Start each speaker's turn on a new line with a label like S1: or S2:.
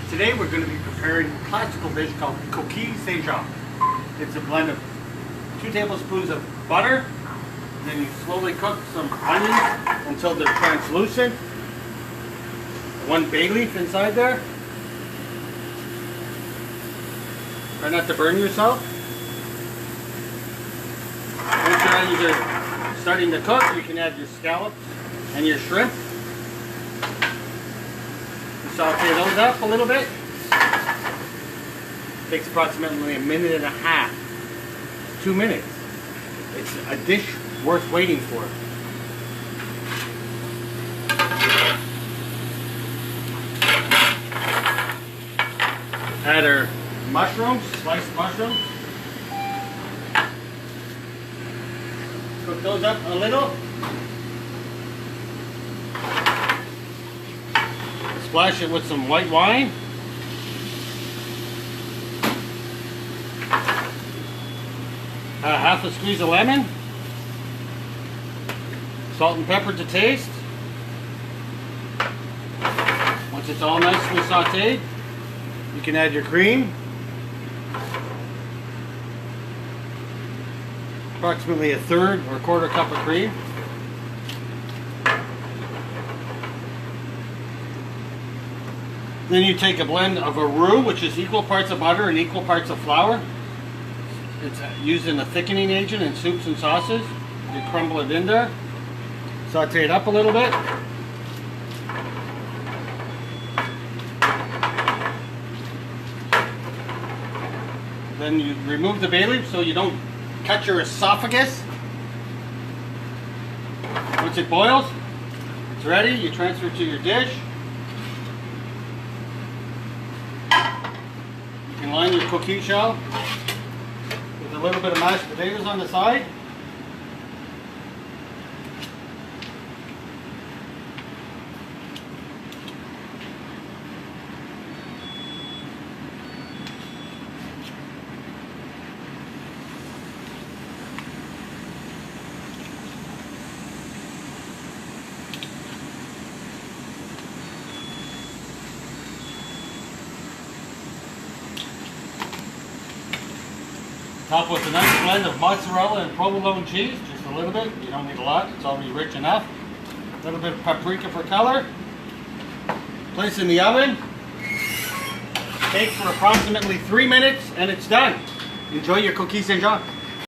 S1: Today we're going to be preparing a classical dish called Coquille St. It's a blend of 2 tablespoons of butter, then you slowly cook some onions until they're translucent. 1 bay leaf inside there. Try not to burn yourself. Once your onions are starting to cook, you can add your scallops and your shrimp. Saute those up a little bit. Takes approximately 1.5 minutes, 2 minutes. It's a dish worth waiting for. Add our mushrooms, sliced mushrooms. Cook those up a little. Splash it with some white wine. Half a squeeze of lemon. Salt and pepper to taste. Once it's all nicely sauteed, you can add your cream. Approximately 1/3 or 1/4 cup of cream. Then you take a blend of a roux, which is equal parts of butter and equal parts of flour. It's used in a thickening agent in soups and sauces. You crumble it in there. Saute it up a little bit. Then you remove the bay leaf so you don't cut your esophagus. Once it boils, it's ready. You transfer it to your dish. You can line your coquille shell with a little bit of mashed potatoes on the side. Top with a nice blend of mozzarella and provolone cheese, just a little bit. You don't need a lot, it's already rich enough. A little bit of paprika for color. Place in the oven. Bake for approximately 3 minutes and it's done. Enjoy your Coquille St.